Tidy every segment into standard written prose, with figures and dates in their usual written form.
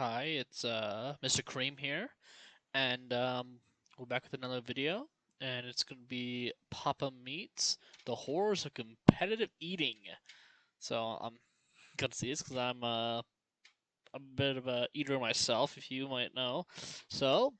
Hi, it's Mr. Cream here, and we're back with another video, and it's gonna be Papa Meats: The Horrors of Competitive Eating. So I'm gonna see this because I'm a bit of a eater myself, if you might know. So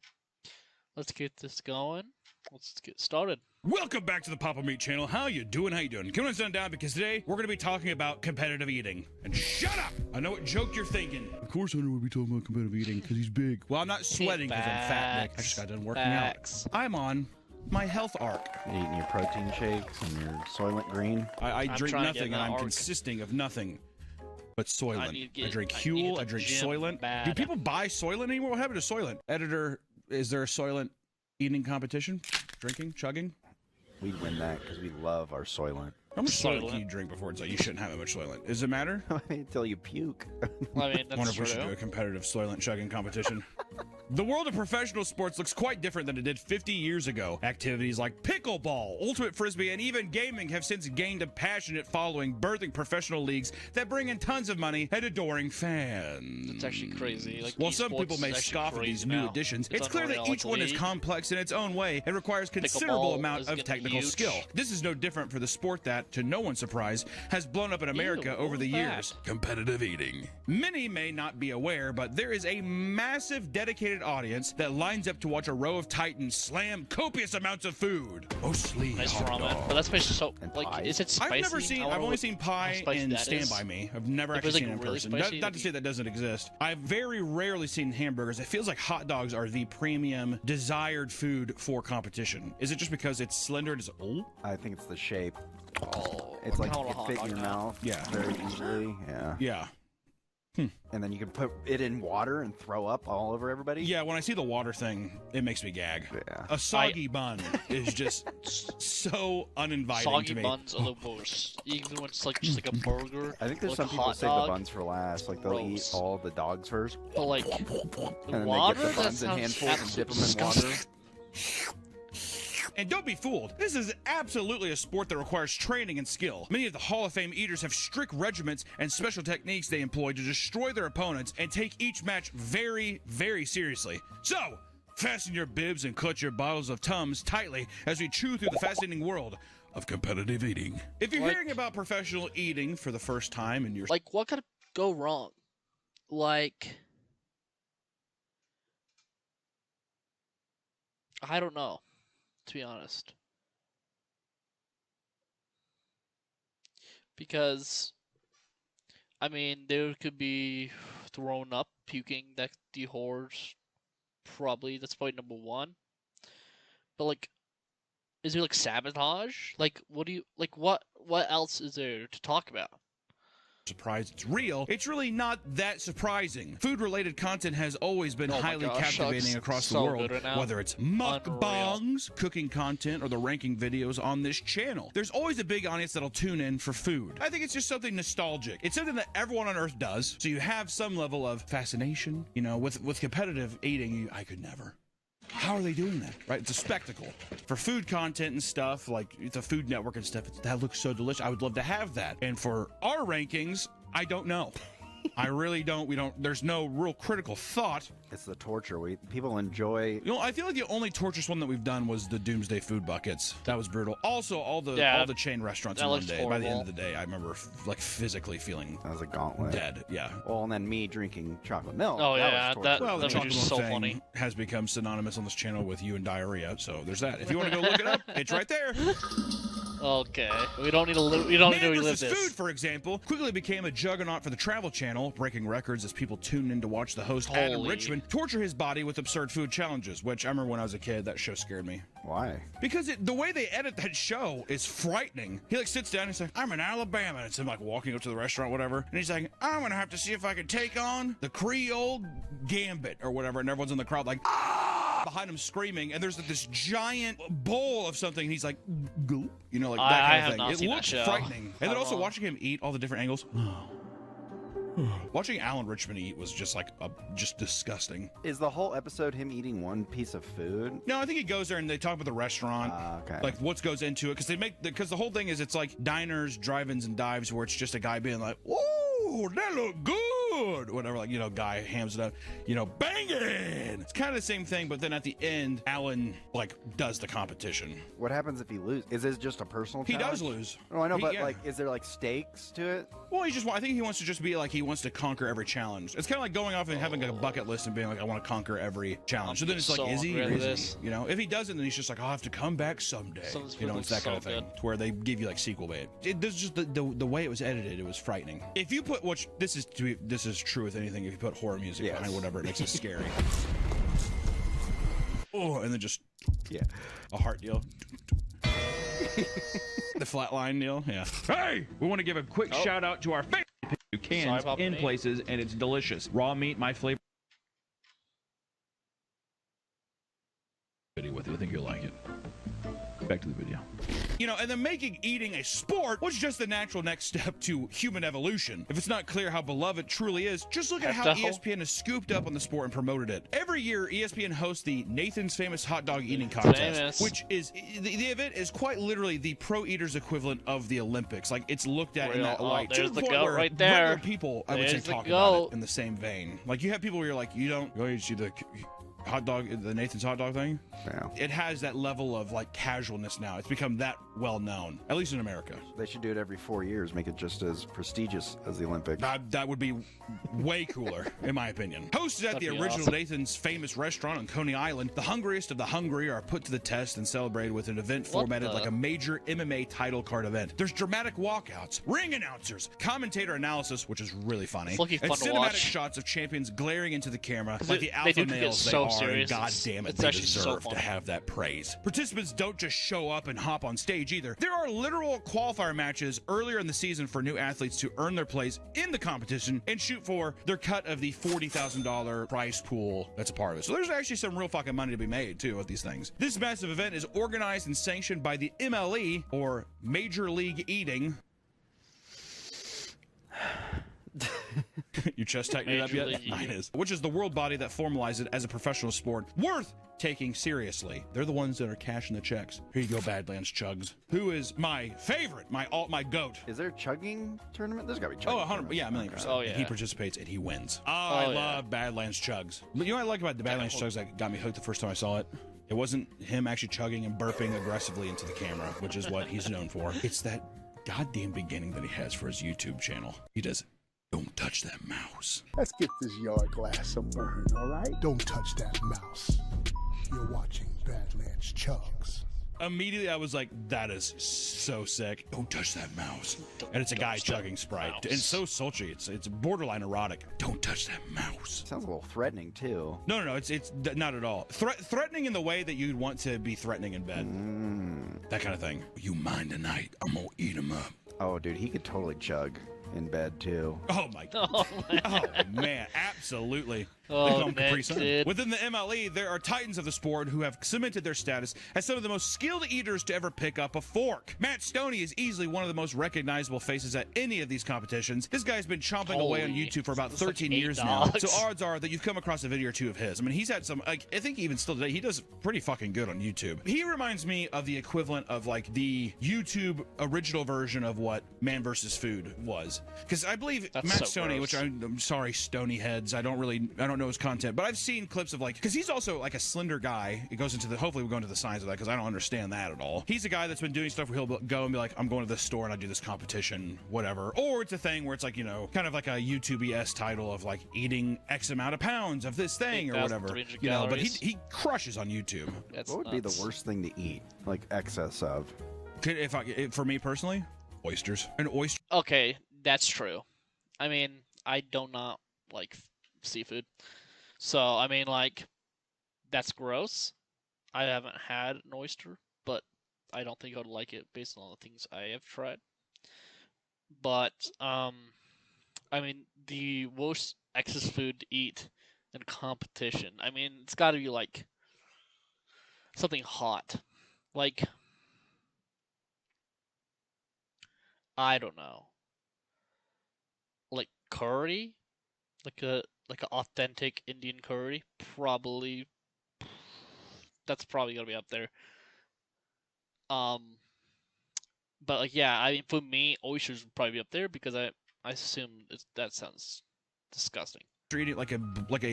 let's get this going. Let's get started. Welcome back to the Papa Meat channel. How you doing? How you doing? Come on, sit down because today we're going to be talking about competitive eating. And shut up! I know what joke you're thinking. Of course Hunter would be talking about competitive eating because he's big. Well, I'm not sweating because I'm fat, Nick. I just got done working out. I'm on my health arc. Eating your protein shakes and your Soylent Green. I drink trying to get nothing in and that I'm arc. consisting of nothing but Soylent. I drink I need Huel, to I drink gym Soylent. bad. Do people buy Soylent anymore? What happened to Soylent? Editor, is there a Soylent eating competition? Drinking? Chugging? We win that because we love our Soylent. How much Soylent Soylent. can you drink before it's like you shouldn't have that much Soylent? Does it matter? Until you puke. I mean, I wonder that's if we should do true. a competitive Soylent chugging competition. The world of professional sports looks quite different than it did 50 years ago. Activities like pickleball, ultimate frisbee, and even gaming have since gained a passionate following, birthing professional leagues that bring in tons of money and adoring fans. It's actually crazy. Like, While some esports people may is actually scoff at crazy these new now. additions, It's it's clear that unreal. each Like, one is league, complex in its own way and requires considerable Pickleball amount is of getting technical huge. skill. This is no different for the sport that, to no one's surprise, has blown up in America what over the was that? years. Competitive eating. Many may not be aware, but there is a massive dedicated audience that lines up to watch a row of titans slam copious amounts of food. Mostly Nice hot ramen, dog. but that's basically so And like, pie. is it spicy? I've never seen. I wonder I've only what- seen how pie spicy and that Stand is. By Me. I've never If actually it's, like, seen it in really person. spicy, Not to say that doesn't exist. I've very rarely seen hamburgers. It feels like hot dogs are the premium desired food for competition. Is it just because it's slender and it's I think it's the shape. Oh, It's like I want a it hot fit in dog your now. mouth Yeah. very easily. Yeah. yeah. And then you can put it in water and throw up all over everybody. Yeah, when I see the water thing, it makes me gag. Yeah. A soggy bun is just so uninviting to Soggy me. buns are the worst. Even when it's like just like a burger. I think there's like some a people hot save dog, the buns for last. Like they'll eat Gross. all the dogs first. But like And the then water, they get the that buns in sounds handfuls and dip them in absolutely water. disgusting. And don't be fooled. This is absolutely a sport that requires training and skill. Many of the Hall of Fame eaters have strict regiments and special techniques they employ to destroy their opponents and take each match very, very seriously. So, fasten your bibs and clutch your bottles of Tums tightly as we chew through the fascinating world of competitive eating. If you're Like- hearing about professional eating for the first time and you're Like, what could go wrong? Like, I don't know, to be honest. Because, I mean, there could be thrown up, puking, that the horrors, probably, that's probably number one. But, like, is there, like, sabotage? Like, what else is there to talk about? surprised it's real, it's really not that surprising. Food-related content has always been Oh my highly gosh, captivating Shucks. across the So world, good right now. whether it's mukbangs, cooking content, or the ranking videos on this channel. There's always a big audience that'll tune in for food. I think it's just something nostalgic. It's something that everyone on Earth does, so you have some level of fascination. You know, with competitive eating, I could never. How are they doing that? Right? It's a spectacle. For food content and stuff, like the Food Network and stuff, that looks so delicious. I would love to have that. And for our rankings, I don't know. I really don't. There's no real critical thought. It's the torture. People enjoy. You know, I feel like the only torturous one that we've done was the Doomsday Food Buckets. That was brutal. Also, all the chain restaurants that in one looks day. By the end horrible. of the day, I remember like physically feeling That was a gauntlet. dead. Yeah. Well, and then me drinking chocolate milk. Oh, that yeah, was torture. that- Well, the that chocolate video's milk so thing funny. has become synonymous on this channel with you and diarrhea. So there's that. If you want to go look it up, it's right there. Okay, we don't need to we don't need to Man relive vs. this. Food, for example, quickly became a juggernaut for the Travel Channel, breaking records as people tuned in to watch the host Adam Holy. Richman torture his body with absurd food challenges, which I remember when I was a kid, that show scared me. Why? Because the way they edit that show is frightening. He like sits down and he's like, I'm in Alabama. And it's him like walking up to the restaurant, whatever. And he's like, I'm going to have to see if I can take on the Creole Gambit or whatever. And everyone's in the crowd like, ah! Behind him screaming. And there's like this giant bowl of something. And he's like, gulp. You know, like that I kind have of thing. not It seen that looks show. frightening. And then How also long? watching him eat all the different angles. Watching Alan Richman eat was just like just disgusting. Is the whole episode him eating one piece of food? No, I think he goes there and they talk about the restaurant, Okay. like what goes into it, because the whole thing is it's like diners, drive-ins, and dives where it's just a guy being like, "Ooh, that look good," good, whatever, like, guy hams it up, banging. It's kind of the same thing, but then at the end, Alan, like, does the competition. What happens if he loses? Is this just a personal He challenge? does lose. Oh, I know, but yeah. like, is there like stakes to it? Well, I think he wants to just be like, he wants to conquer every challenge. It's kind of like going off and having a bucket list and being like, I want to conquer every challenge. So then it's like, is he or is he? If he doesn't, then he's just like, I'll have to come back someday. It's that kind of thing. To where they give you like sequel bait. This is just the way it was edited. It was frightening. If you put this is true with anything. If you put horror music behind whatever, it makes it scary. Oh, and then just a heart deal. The flatline deal, yeah. Hey, we want to give a quick shout out to our favorite cans in places, and it's delicious. Raw meat, my flavor. Video with you, I think you'll like it. Back to the video. And then making eating a sport was just the natural next step to human evolution. If it's not clear how beloved it truly is, just look at how ESPN has scooped up on the sport and promoted it. Every year, ESPN hosts the Nathan's Famous Hot Dog Eating Contest, which is, the event is quite literally the pro eaters equivalent of the Olympics. Like, it's looked at in that light. There's to the the point goat where right there. regular people, I would say, talk about it in the same vein. Like, you have people where you're like, you see the hot dog, the Nathan's hot dog thing? Yeah. It has that level of like casualness now. It's become that well known, at least in America. They should do it every 4 years, make it just as prestigious as the Olympics. That would be way cooler, in my opinion. Hosted at the original Nathan's Famous restaurant on Coney Island, the hungriest of the hungry are put to the test and celebrated with an event formatted like a major MMA title card event. There's dramatic walkouts, ring announcers, commentator analysis, which is really funny, and cinematic shots of champions glaring into the camera like the alpha males they are. And God damn it, they deserve to have that praise. Participants don't just show up and hop on stage either. There are literal qualifier matches earlier in the season for new athletes to earn their place in the competition and shoot for their cut of the $40,000 prize pool that's a part of it. So there's actually some real fucking money to be made too with these things. This massive event is organized and sanctioned by the MLE, or Major League Eating. Your chest tightening up yet? Mine is. Which is the world body that formalizes it as a professional sport worth taking seriously. They're the ones that are cashing the checks. Here you go, Badlands Chugs. Who is my favorite, my goat? Is there a chugging tournament? There's gotta be chugging. Oh, 100, yeah, 1,000,000%. Oh, yeah. And he participates and he wins. I love Badlands Chugs. You know what I like about the Badlands Chugs that got me hooked the first time I saw it? It wasn't him actually chugging and burping aggressively into the camera, which is what he's known for. It's that goddamn beginning that he has for his YouTube channel. He does, "Don't touch that mouse." Let's get this yard glass some burn, all right? Don't touch that mouse. You're watching Badlands Chugs. Immediately, I was like, that is so sick. Don't touch that mouse. And it's a guy chugging Sprite. And it's so sultry. It's borderline erotic. Don't touch that mouse. Sounds a little threatening, too. No, it's not at all. Threatening in the way that you'd want to be threatening in bed. That kind of thing. You mind tonight, I'm gonna eat him up. Oh, dude, he could totally chug in bed, too. Oh, my God. Oh, man, absolutely. Oh, man, within the MLE, there are titans of the sport who have cemented their status as some of the most skilled eaters to ever pick up a fork. Matt Stoney is easily one of the most recognizable faces at any of these competitions. This guy's been chomping away on YouTube for about 13 years now, so odds are that you've come across a video or two of his. I mean, he's had some, like, I think even still today, he does pretty fucking good on YouTube. He reminds me of the equivalent of, like, the YouTube original version of what Man vs. Food was. Because I believe Matt Stoney, which I'm sorry, Stony heads, I don't know his content, but I've seen clips of, like, because he's also like a slender guy. It goes into the, hopefully we'll go into the science of that because I don't understand that at all. He's a guy that's been doing stuff where he'll go and be like, I'm going to this store and I do this competition, whatever. Or it's a thing where it's like, kind of like a YouTube-y-esque title of like eating X amount of pounds of this thing or whatever. But he crushes on YouTube. What would be the worst thing to eat? Like excess of? For me personally, oysters. An oyster. Okay, that's true. I mean, I do not like seafood. So, I mean, like, that's gross. I haven't had an oyster, but I don't think I would like it based on all the things I have tried. But, I mean, the worst excess food to eat in competition, I mean, it's got to be, like, something hot. Like, I don't know. Like, curry? Like an authentic Indian curry, probably. That's probably gonna be up there. But like, yeah, I mean, for me, oysters would probably be up there because I assume that sounds disgusting. Eating like a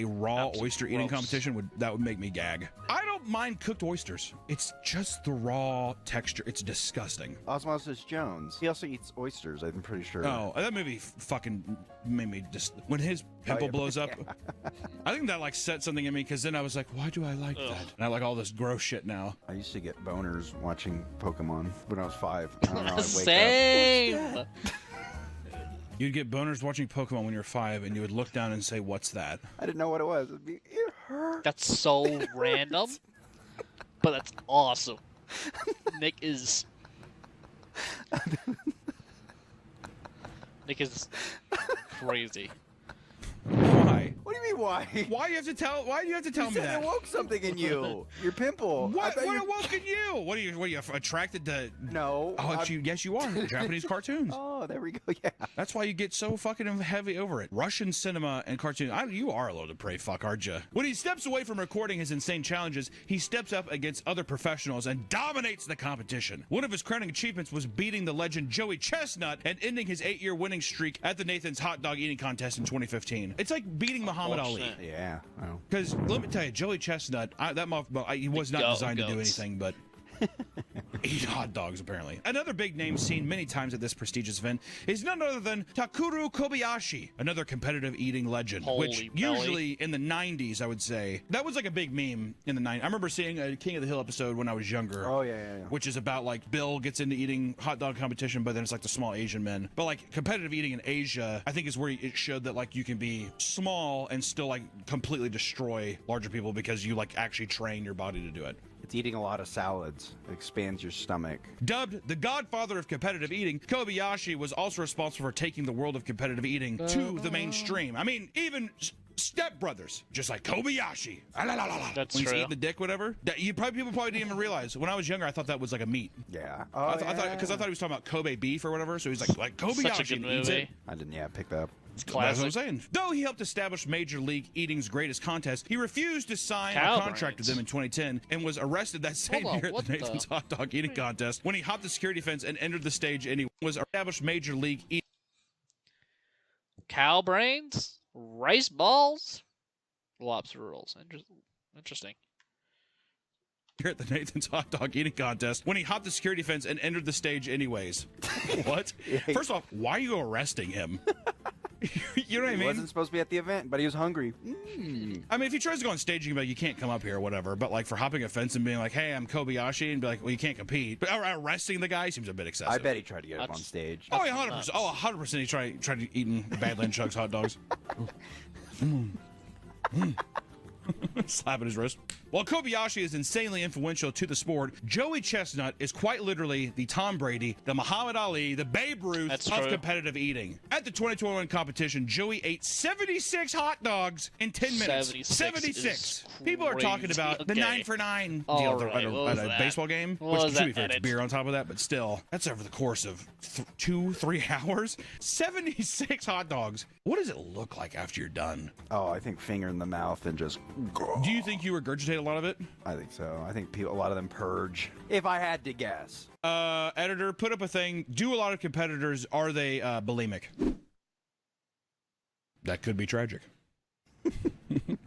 raw Absolutely oyster eating gross. competition would make me gag. I don't mind cooked oysters. It's just the raw texture. It's disgusting. Osmosis Jones. He also eats oysters, I'm pretty sure. Oh, that movie fucking made me just when his pimple yeah. blows up. I think that like set something in me because then I was like, why do I like Ugh. that? And I like all this gross shit now. I used to get boners watching Pokemon when I was 5. I don't know, I'd wake up. Same. You'd get boners watching Pokemon when you're 5, and you would look down and say, "What's that?" I didn't know what it was. It'd be, it hurt. That's so random, but that's awesome. Nick is crazy. Why? What do you mean, why? Why do you have to tell? Why do you have to tell You me said that? it woke something in you. Your pimple. I What? thought What you- awoke in you? What are you attracted to? No. Oh, I'm- yes, you are. Japanese cartoons. Oh, there we go. Yeah. That's why you get so fucking heavy over it. Russian cinema and cartoon. You are a little depraved fuck, aren't you? When he steps away from recording his insane challenges, he steps up against other professionals and dominates the competition. One of his crowning achievements was beating the legend Joey Chestnut and ending his 8-year winning streak at the Nathan's Hot Dog Eating Contest in 2015. It's like beating Muhammad Ali. 100%. Yeah. Oh. Because let me tell you, Joey Chestnut, he was not designed to do goats. anything but eat hot dogs, apparently. Another big name seen many times at this prestigious event is none other than Takuru Kobayashi, another competitive eating legend. Holy which belly. usually in the 90s, I would say, that was like a big meme in the 90s. I remember seeing a King of the Hill episode when I was younger. Oh, yeah. Which is about like Bill gets into eating hot dog competition, but then it's like the small Asian men. But like competitive eating in Asia, I think is where it showed that like you can be small and still like completely destroy larger people because you like actually train your body to do it. It's eating a lot of salads. It expands your stomach. Dubbed the godfather of competitive eating, Kobayashi was also responsible for taking the world of competitive eating to the mainstream. I mean, even Step Brothers, just like Kobayashi. Ah, la, la, la, la. That's when he's true. eating the dick, whatever. People probably didn't even realize. When I was younger, I thought that was like a meat. Yeah. I thought because I thought he was talking about Kobe beef or whatever. So he's like Kobayashi Such a good and eats movie. it. I didn't, pick that up. That's what I'm Classic. saying. Though he helped establish Major League Eating's greatest contest, he refused to sign Cow a contract with brains. them in 2010 and was arrested that same Hold on, year at what the Nathan's the- Hot Dog Eating Contest when he hopped the security fence and entered the stage and he was established Major League Eating. Cow brains, rice balls, lobster rolls. Interesting. Here at the Nathan's Hot Dog Eating Contest when he hopped the security fence and entered the stage anyways. What? First off, why are you arresting him? You know what I He mean? wasn't supposed to be at the event, but he was hungry. I mean, if he tries to go on stage, you can be like, you can't come up here or whatever. But like for hopping a fence and being like, hey, I'm Kobayashi, and be like, well, you can't compete. But arresting the guy seems a bit excessive. I bet he tried to get him on That's- stage. Oh, That's 100%. nuts. Oh, 100%. He tried eating Badland Chuck's hot dogs. Slapping his wrist. While Kobayashi is insanely influential to the sport, Joey Chestnut is quite literally the Tom Brady, the Muhammad Ali, the Babe Ruth That's of true. competitive eating. At the 2021 competition, Joey ate 76 hot dogs in 10 minutes. 76 is People are talking crazy. about the Okay. 9 for 9 All deal right, at what was a that? baseball game. What Which, was to be that fair, it's edit? beer on top of that, but still, that's over the course of 2-3 hours. 76 hot dogs. What does it look like after you're done? Oh, I think finger in the mouth and just. Do you think you regurgitate a lot of it? I think so. I think a lot of them purge. If I had to guess. Editor, put up a thing. Do a lot of competitors, are they bulimic? That could be tragic.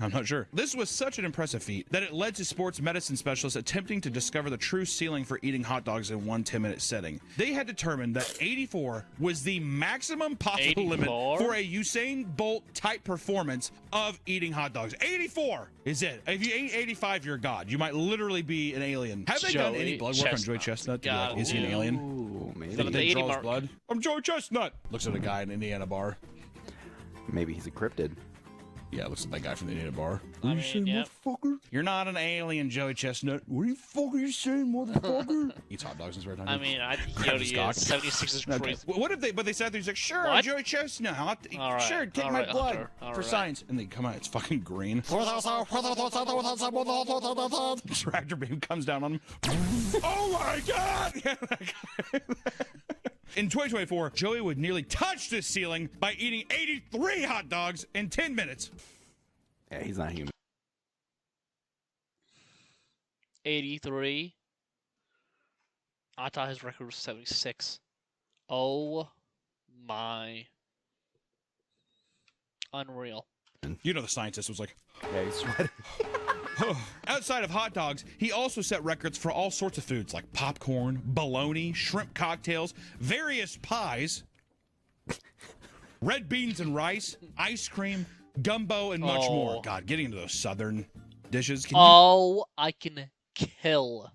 I'm not sure. This was such an impressive feat that it led to sports medicine specialists attempting to discover the true ceiling for eating hot dogs in one 10-minute setting. They had determined that 84 was the maximum possible limit 84? for a Usain Bolt type performance of eating hot dogs. 84 is it. If you ate 85, you're a god. You might literally be an alien. Have they done any Joey blood work on Joey Chestnut. Chestnut? To be like, God, is he an yeah. alien? Ooh, maybe. Got Did the they 80 draw his mark. blood? I'm Joey Chestnut. Looks at a guy in Indiana bar. Maybe he's a cryptid. Yeah, looks like that guy from the Indiana bar. I mean, yeah. Motherfucker? You're not an alien, Joey Chestnut. What the fuck are you saying, motherfucker? Eats hot dogs in spare time. I mean, I think Grabs his Yodi cock. is 76 is Okay. crazy. What if they? But they sat there. He's like, "Sure, What? Joey Chestnut. All right, Sure, take all my right, blood Hunter, all for right. science." And they come out. It's fucking green. Tractor beam comes down on him. Oh my god! In 2024, Joey would nearly touch this ceiling by eating 83 hot dogs in 10 minutes. Yeah, he's not human. 83. I thought his record was 76. Oh my. Unreal. You know, the scientist was like, Yeah, he's sweating. outside of hot dogs, he also set records for all sorts of foods like popcorn, bologna, shrimp cocktails, various pies, red beans and rice, ice cream, gumbo, and much more. God, getting into those southern dishes. Can you... I can kill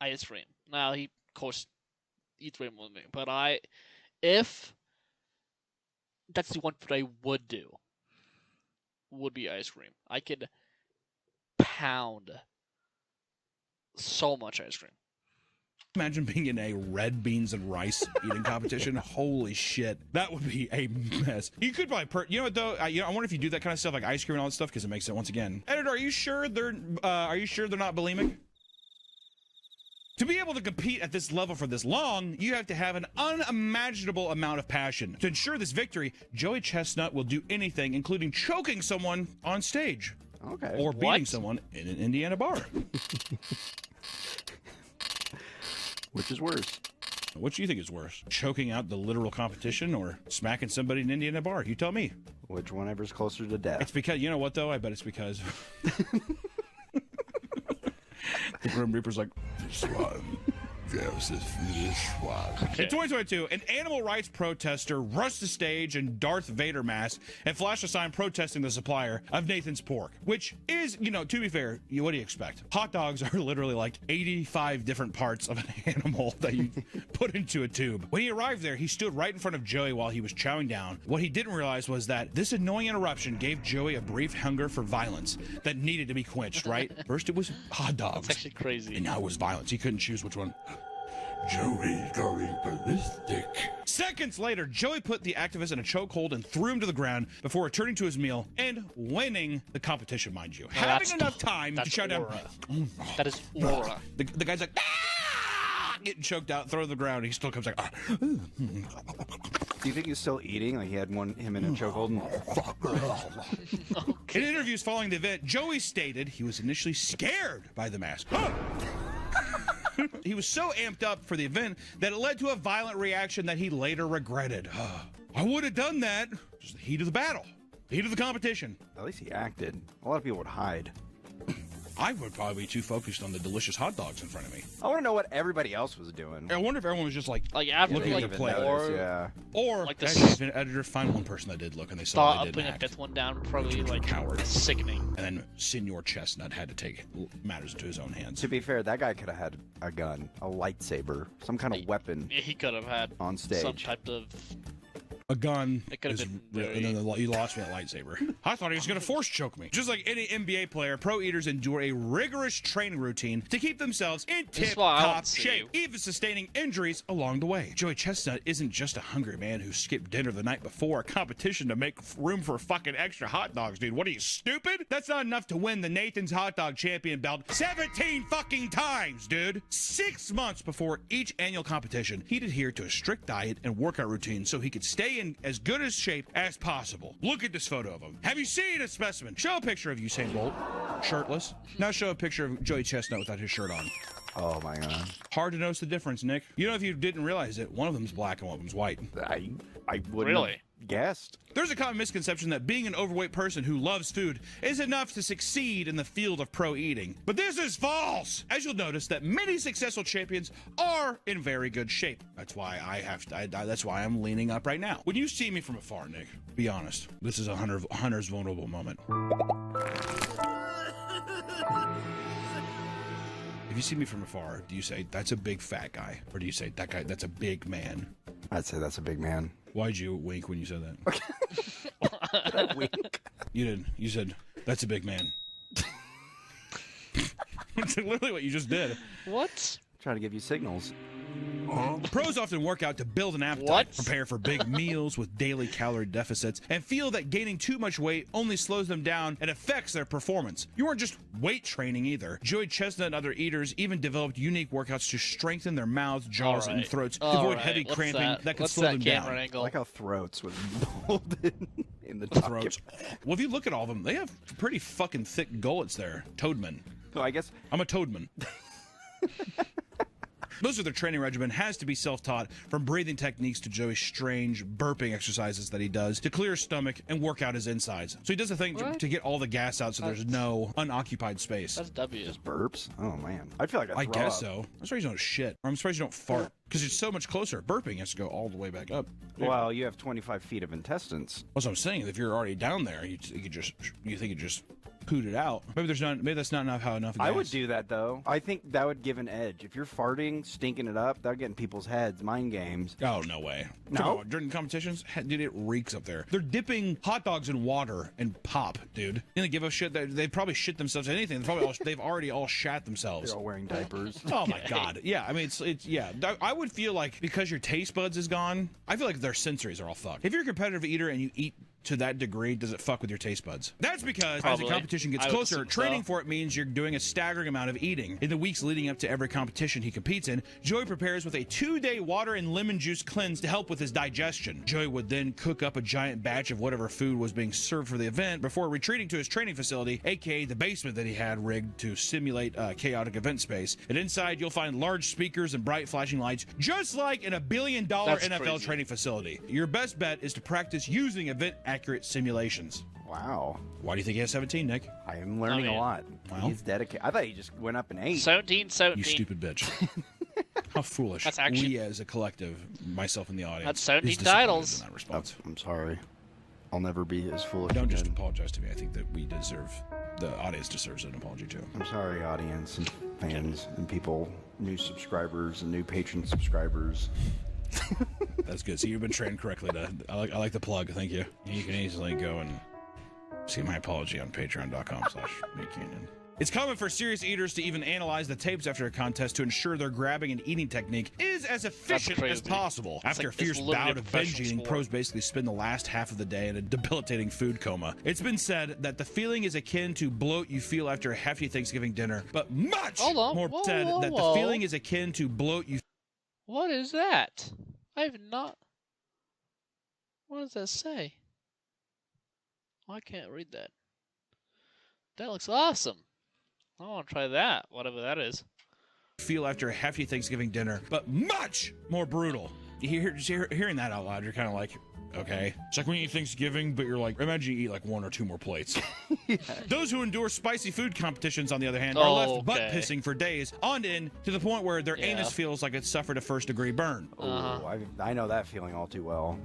ice cream. Now, he, of course, eats way more than me, but if that's the one food I would do, would be ice cream. I could pound so much ice cream. Imagine being in a red beans and rice eating competition. Holy shit, that would be a mess. You could probably, you know what though? I wonder if you do that kind of stuff like ice cream and all that stuff because it makes it once again. Editor, are you sure they're not bulimic? To be able to compete at this level for this long, you have to have an unimaginable amount of passion. To ensure this victory, Joey Chestnut will do anything, including choking someone on stage. Okay. Or beating someone in an Indiana bar. Which is worse? What do you think is worse? Choking out the literal competition or smacking somebody in an Indiana bar? You tell me. Which one-ever's closer to death? It's because, you know what though? I bet it's because... The Grim Reaper's like, this one. Yes, this one. In 2022, an animal rights protester rushed the stage in Darth Vader mask and flashed a sign protesting the supplier of Nathan's Pork, which is, you know, to be fair, what do you expect? Hot dogs are literally like 85 different parts of an animal that you put into a tube. When he arrived there, he stood right in front of Joey while he was chowing down. What he didn't realize was that this annoying interruption gave Joey a brief hunger for violence that needed to be quenched, right? First it was hot dogs. That's actually crazy. And now it was violence. He couldn't choose which one. Joey's going ballistic. Seconds later, Joey put the activist in a chokehold and threw him to the ground before returning to his meal and winning the competition, mind you. Having enough time to chow down. That is aura. The guy's like, ah! Getting choked out, thrown to the ground. He still comes like, ah. Do you think he's still eating? Like he had him in a chokehold? Okay. In interviews following the event, Joey stated he was initially scared by the mask. He was so amped up for the event that it led to a violent reaction that he later regretted. I would have done that. Just the heat of the battle, the heat of the competition. At least he acted. A lot of people would hide. I would probably be too focused on the delicious hot dogs in front of me. I want to know what everybody else was doing. I wonder if everyone was just like after looking at like the plate. Yeah. Or like actually, if an editor find one person that did look and they saw thought they of didn't putting a act. fifth one down, probably Which was like coward. sickening. And then Senor Chestnut had to take matters into his own hands. To be fair, that guy could have had a gun, a lightsaber, some kind of weapon He could have had on stage. some type of. A gun It could have is been real, very- and then you lost me at lightsaber. I thought he was going to force choke me. Just like any NBA player, pro eaters endure a rigorous training routine to keep themselves in This is why I tip-top want to see shape, even sustaining injuries along the way. Joey Chestnut isn't just a hungry man who skipped dinner the night before a competition to make room for fucking extra hot dogs, dude. What are you, stupid? That's not enough to win the Nathan's Hot Dog Champion belt 17 fucking times, dude. 6 months before each annual competition, he'd adhere to a strict diet and workout routine so he could stay in as good as shape as possible. Look at this photo of him. Have you seen a specimen? Show a picture of Usain Bolt, shirtless. Now show a picture of Joey Chestnut without his shirt on. Oh my god. Hard to notice the difference, Nick. You know, if you didn't realize it, one of them's black and one of them's white. I wouldn't Really? have guessed. There's a common misconception that being an overweight person who loves food is enough to succeed in the field of pro eating. But this is false! As you'll notice that many successful champions are in very good shape. That's why that's why I'm leaning up right now. When you see me from afar, Nick, be honest. This is a hunter's vulnerable moment. If you see me from afar, do you say, that's a big fat guy? Or do you say, that guy, that's a big man? I'd say that's a big man. Why'd you wink when you said that? That wink. You did. You said, that's a big man. That's literally what you just did. What? Trying to give you signals. Pros often work out to build an appetite, What? prepare for big meals with daily calorie deficits, and feel that gaining too much weight only slows them down and affects their performance. You aren't just weight training either. Joey Chestnut and other eaters even developed unique workouts to strengthen their mouths, jaws, and throats to avoid heavy cramping that could What's slow that them camera down. I angle? like how throats was bolded in the top. Throats. Well, if you look at all of them, they have pretty fucking thick gullets there. Toadman. So I guess I'm a toadman. Most of their training regimen has to be self-taught, from breathing techniques to Joey's strange burping exercises that he does to clear his stomach and work out his insides. So he does a thing to get all the gas out so there's no unoccupied space. That's W. Burps? Oh, man. I feel like I guess so. I'm surprised you don't shit. Or I'm surprised you don't fart. Because it's so much closer. Burping has to go all the way back up. Well, you have 25 feet of intestines. That's what I'm saying. If you're already down there, you think you just poot it out. Maybe that's not enough. How enough? I would do that though. I think that would give an edge. If you're farting, stinking it up, that'll get in people's heads. Mind games. Oh, no way. No? Come on, during competitions, dude, it reeks up there. They're dipping hot dogs in water and pop, dude. You don't give a shit. They probably shit themselves. Anything. They've already all shat themselves. They're all wearing diapers. Oh my god. Yeah, I mean it's yeah. I would feel like because your taste buds is gone, I feel like their sensories are all fucked. If you're a competitive eater and you eat to that degree, does it fuck with your taste buds? That's because as the competition gets closer, training for it means you're doing a staggering amount of eating. In the weeks leading up to every competition he competes in, Joey prepares with a 2-day water and lemon juice cleanse to help with his digestion. Joey would then cook up a giant batch of whatever food was being served for the event before retreating to his training facility, aka the basement that he had rigged to simulate a chaotic event space. And inside you'll find large speakers and bright flashing lights, just like in a $1 billion NFL training facility. Your best bet is to practice using event-accurate simulations. Wow. Why do you think he has 17, Nick? I am learning a lot. Well. He's dedicated. I thought he just went up and ate. 17. You stupid bitch. How foolish. That's actually... We as a collective, myself and the audience. That's 17 titles. In that response. I'm sorry. I'll never be as foolish. Don't again. just apologize to me. I think that the audience deserves an apology too. I'm sorry, audience and fans and people, new subscribers and new patron subscribers. That's good. So you've been trained correctly. I like the plug. Thank you. You can easily go and see my apology on patreon.com/MeatCanyon. It's common for serious eaters to even analyze the tapes after a contest to ensure their grabbing and eating technique is as efficient as possible. After a fierce bout of binge eating, pros basically spend the last half of the day in a debilitating food coma. It's been said that the feeling is akin to bloat you feel after a hefty Thanksgiving dinner, but much more said that the feeling is akin to bloat you. What is that? I have not... What does that say? Oh, I can't read that. That looks awesome. I want to try that, whatever that is. Feel after a hefty Thanksgiving dinner, but much more brutal. Hearing that out loud, you're kind of like, okay. It's like when you eat Thanksgiving, but you're like, imagine you eat like 1 or 2 more plates. Yeah. Those who endure spicy food competitions, on the other hand, are left butt pissing for days on end to the point where their anus feels like it suffered a first-degree burn. Oh, I know that feeling all too well.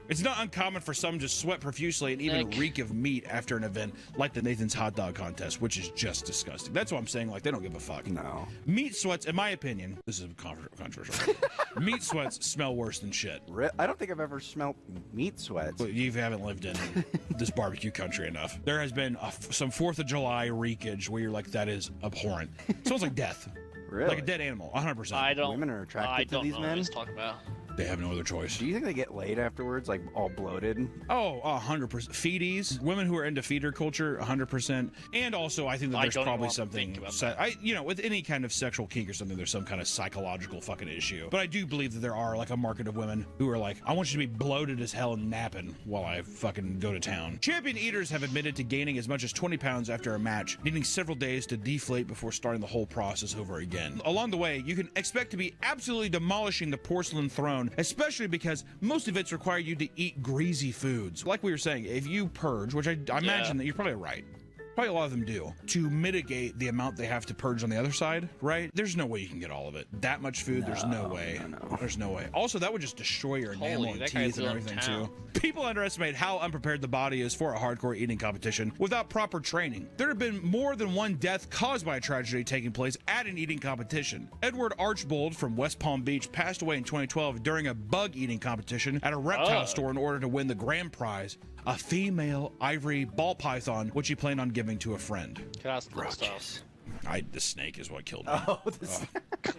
It's not uncommon for some to sweat profusely and even reek of meat after an event like the Nathan's Hot Dog Contest, which is just disgusting. That's what I'm saying, like, they don't give a fuck. No. Meat sweats, in my opinion, this is controversial. Meat sweats smell worse than shit. I don't think I've ever smelled meat sweats. Well, you haven't lived in this barbecue country enough. There has been some 4th of July reekage where you're like, that is abhorrent. It smells like death. Really? Like a dead animal, 100%. Women are attracted to these men? I don't know what he's talking about. They have no other choice. Do you think they get laid afterwards, like all bloated? Oh, 100%. Feedies, women who are into feeder culture, 100%. And also, I think that there's probably something, with any kind of sexual kink or something, there's some kind of psychological fucking issue. But I do believe that there are like a market of women who are like, I want you to be bloated as hell and napping while I fucking go to town. Champion eaters have admitted to gaining as much as 20 pounds after a match, needing several days to deflate before starting the whole process over again. Along the way, you can expect to be absolutely demolishing the porcelain throne, especially because most events require you to eat greasy foods. Like we were saying, if you purge, which I imagine that you're probably right, probably a lot of them do, to mitigate the amount they have to purge on the other side, right? There's no way you can get all of it. That much food, there's no way. No. There's no way. Also, that would just destroy your enamel and teeth and everything too. People underestimate how unprepared the body is for a hardcore eating competition without proper training. There have been more than one death caused by a tragedy taking place at an eating competition. Edward Archbold from West Palm Beach passed away in 2012 during a bug eating competition at a reptile store in order to win the grand prize, a female ivory ball python, which he planned on giving to a friend. Stuff. The snake is what killed me. Oh,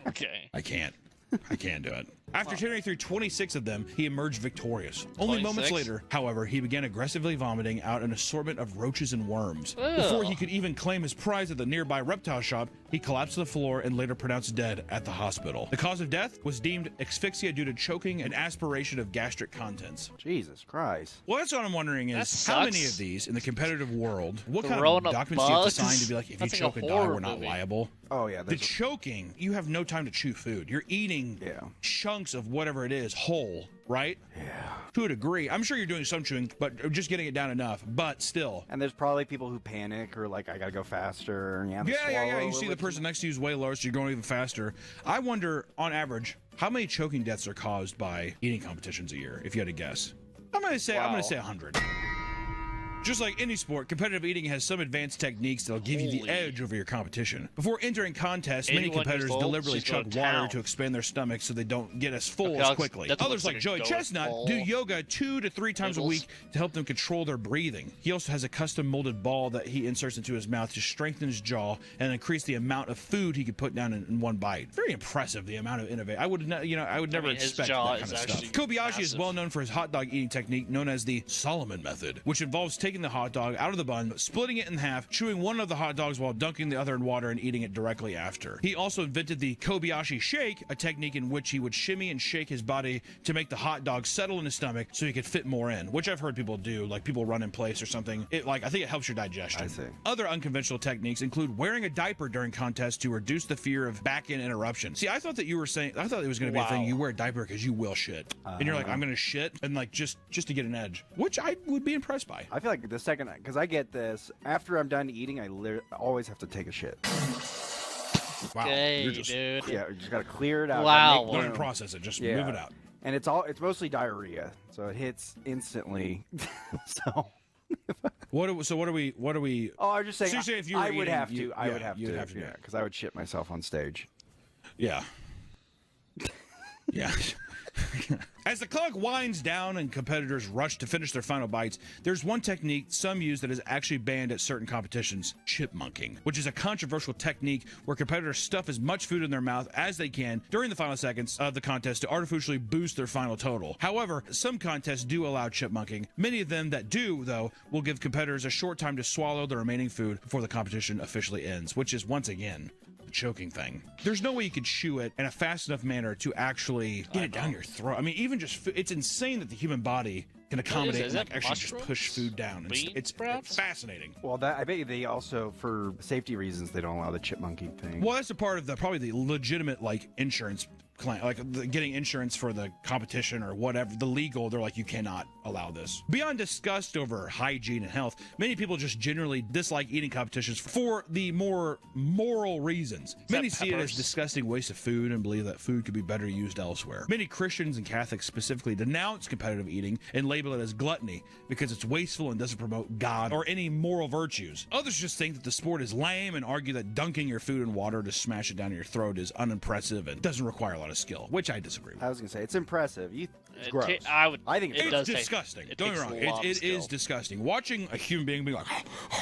Okay. I can't do it. After tearing through 26 of them, he emerged victorious. Only moments 26? later, however, he began aggressively vomiting out an assortment of roaches and worms. Ew. Before he could even claim his prize at the nearby reptile shop, he collapsed to the floor and later pronounced dead at the hospital. The cause of death was deemed asphyxia due to choking and aspiration of gastric contents. Jesus Christ. Well, that's what I'm wondering That is how many sucks. of these in the competitive world, what kind Throwing of up documents do you have to sign bugs? to be like, if you That's like choke a and die, horror we're not movie. liable? Oh, yeah. The choking, you have no time to chew food. You're eating chunks of whatever it is whole, right? Yeah. To a degree. I'm sure you're doing some chewing, but just getting it down enough. But still. And there's probably people who panic or like, I gotta go faster. And Yeah. You see the person next to you is way lower, so you're going even faster. I wonder, on average, how many choking deaths are caused by eating competitions a year, if you had to guess? I'm gonna say 100. Just like any sport, competitive eating has some advanced techniques that'll give you the Holy. edge over your competition. Before entering contests, many 81 years competitors old, deliberately she's going chug to water town. to expand their stomachs so they don't get as full Okay, as Alex, quickly. that Others looks like like Joey a Chestnut full. do yoga 2 to 3 times a Noodles. week to help them control their breathing. He also has a custom molded ball that he inserts into his mouth to strengthen his jaw and increase the amount of food he could put down in one bite. Very impressive, the amount of innovation. I would never mean, his expect jaw that kind is of stuff. actually Kobayashi is massive. well known for his hot dog eating technique known as the Solomon method, which involves taking the hot dog out of the bun, splitting it in half, chewing one of the hot dogs while dunking the other in water and eating it directly after. He also invented the Kobayashi shake, a technique in which he would shimmy and shake his body to make the hot dog settle in his stomach so he could fit more in, which I've heard people do, like people run in place or something. I think it helps your digestion. I see. Other unconventional techniques include wearing a diaper during contests to reduce the fear of back-end interruption. See, I thought it was going to be a thing. Wow. You wear a diaper because you will shit. And you're like, I'm going to shit, and like just to get an edge, which I would be impressed by. I feel like the second, because I get this, after I'm done eating, I always have to take a shit. Wow. Okay, You're just, dude. Yeah, you just gotta clear it out. Wow. Make don't even room. process it. Just Yeah. move it out. And it's mostly diarrhea, so it hits instantly. So. What are we? Oh, I was just saying. So you're saying if you were I would eating, have to. you- I yeah, would have you'd to. have to do Yeah, it. because I would shit myself on stage. Yeah. Yeah. As the clock winds down and competitors rush to finish their final bites, there's one technique some use that is actually banned at certain competitions: chipmunking, which is a controversial technique where competitors stuff as much food in their mouth as they can during the final seconds of the contest to artificially boost their final total. However, some contests do allow chipmunking. Many of them that do, though, will give competitors a short time to swallow the remaining food before the competition officially ends, which is, once again, choking thing. There's no way you could chew it in a fast enough manner to actually get it down your throat. I mean, even just it's insane that the human body can accommodate is and it actually just push mushrooms? food down. Beans, It's perhaps? fascinating. Well, I bet you they also, for safety reasons, they don't allow the chipmunking thing. Well, that's a part of probably the legitimate insurance claim, getting insurance for the competition or whatever. The legal, they're like, you cannot allow this. Beyond disgust over hygiene and health, many people just generally dislike eating competitions for the more moral reasons. Many see it as peppers? disgusting waste of food and believe that food could be better used elsewhere. Many Christians and Catholics specifically denounce competitive eating and label it as gluttony because it's wasteful and doesn't promote God or any moral virtues. Others just think that the sport is lame and argue that dunking your food in water to smash it down your throat is unimpressive and doesn't require a lot of skill, which I disagree with. I was gonna say it's impressive. It's It gross. ta- I think it's it It's does take- disgusting. it Don't get me takes wrong. a lot of It is skill. disgusting. Watching a human being be like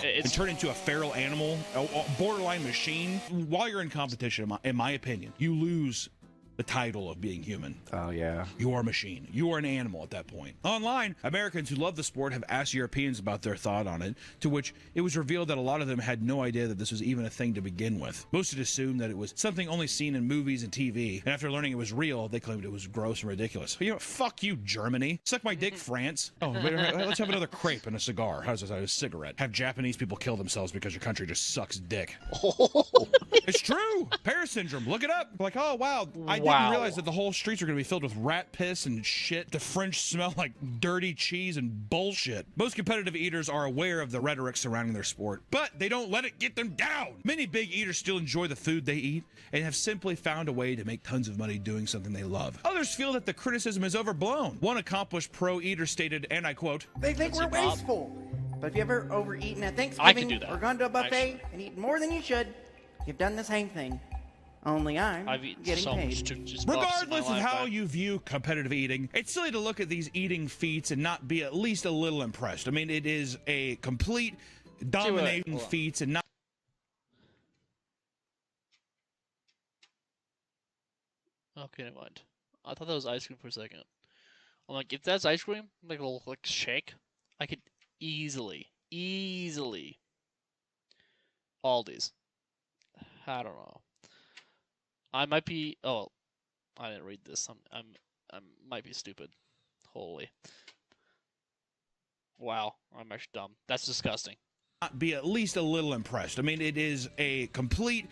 It's- and turn into a feral animal, a borderline machine, while you're in competition, in my opinion, you lose the title of being human. Oh yeah. You are a machine. You are an animal at that point. Online, Americans who love the sport have asked Europeans about their thought on it, to which it was revealed that a lot of them had no idea that this was even a thing to begin with. Most had assumed that it was something only seen in movies and TV, and after learning it was real, they claimed it was gross and ridiculous. You know what? Fuck you, Germany. Suck my dick, France. Oh, wait, let's have another crepe and a cigar. How's this? A cigarette. Have Japanese people kill themselves because your country just sucks dick. It's true. Paris syndrome. Look it up. Like, oh, wow. I didn't realize that the whole streets are going to be filled with rat piss and shit. The French smell like dirty cheese and bullshit. Most competitive eaters are aware of the rhetoric surrounding their sport, but they don't let it get them down. Many big eaters still enjoy the food they eat and have simply found a way to make tons of money doing something they love. Others feel that the criticism is overblown. One accomplished pro eater stated, and I quote, They think we're Bob. wasteful. But if you ever overeaten at I Thanksgiving could do that, or gone to a buffet actually. and eaten more than you should, you've done the same thing. Only I'm I've eaten getting so paid. much just buffs in my regardless of how lifetime. you view competitive eating, it's silly to look at these eating feats and not be at least a little impressed. I mean, it is a complete dominating hold on. feats and not. Okay, never mind. I thought that was ice cream for a second. I'm like, if that's ice cream, like a little like shake, I could easily Aldi's. I don't know. I might be. Oh, I didn't read this. I might be stupid. Holy. Wow, I'm actually dumb. That's disgusting. Be at least a little impressed. I mean, it is a complete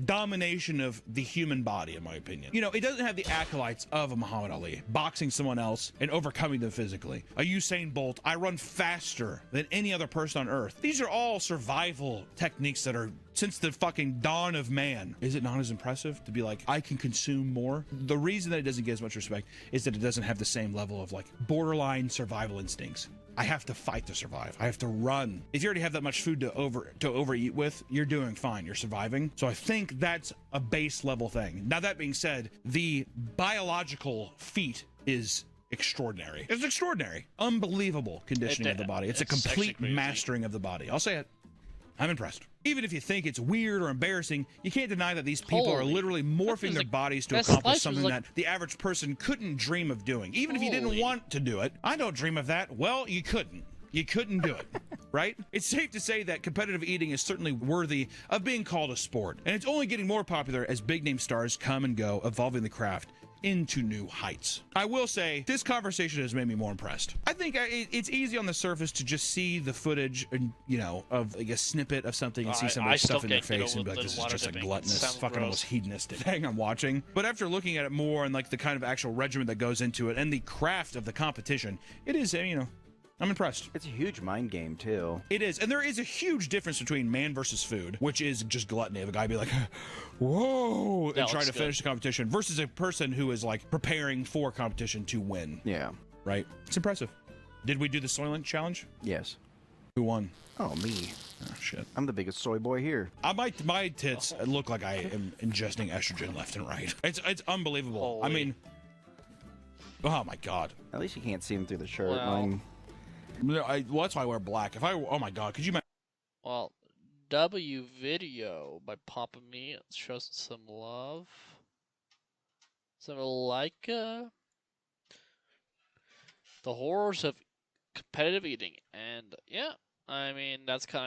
domination of the human body, in my opinion. You know, it doesn't have the acolytes of a Muhammad Ali, boxing someone else and overcoming them physically. A Usain Bolt, I run faster than any other person on earth. These are all survival techniques that are since the fucking dawn of man. Is it not as impressive to be like, I can consume more? The reason that it doesn't get as much respect is that it doesn't have the same level of like borderline survival instincts. I have to fight to survive. I have to run. If you already have that much food to overeat with, you're doing fine. You're surviving. So I think that's a base level thing. Now, that being said, the biological feat is extraordinary. It's extraordinary. Unbelievable conditioning of the body. It's a complete mastering of the body. I'll say it. I'm impressed. Even if you think it's weird or embarrassing, you can't deny that these people are literally morphing their bodies to accomplish something that the average person couldn't dream of doing. Even if you didn't want to do it. I don't dream of that. Well, you couldn't. You couldn't do it, right? It's safe to say that competitive eating is certainly worthy of being called a sport. And it's only getting more popular as big-name stars come and go, evolving the craft into new heights. I will say, this conversation has made me more impressed. I think it's easy on the surface to just see the footage and, you know, of like a snippet of something and see somebody stuff in their face and be like, this is just a gluttonous, fucking almost hedonistic thing I'm watching. But after looking at it more and like the kind of actual regimen that goes into it and the craft of the competition, it is, you know, I'm impressed. It's a huge mind game, too. It is. And there is a huge difference between man versus food, which is just gluttony of a guy be like, whoa, and trying to finish the competition, versus a person who is like preparing for competition to win. Yeah. Right? It's impressive. Did we do the Soylent challenge? Yes. Who won? Oh, me. Oh, shit. I'm the biggest soy boy here. My tits look like I am ingesting estrogen left and right. It's unbelievable. Holy. I mean, oh my God. At least you can't see him through the shirt. Well. Mine. Well, that's why I wear black. Oh my God, could you imagine? Well, W video by Papa Me shows some love. Some like the horrors of competitive eating, and yeah, I mean that's kind of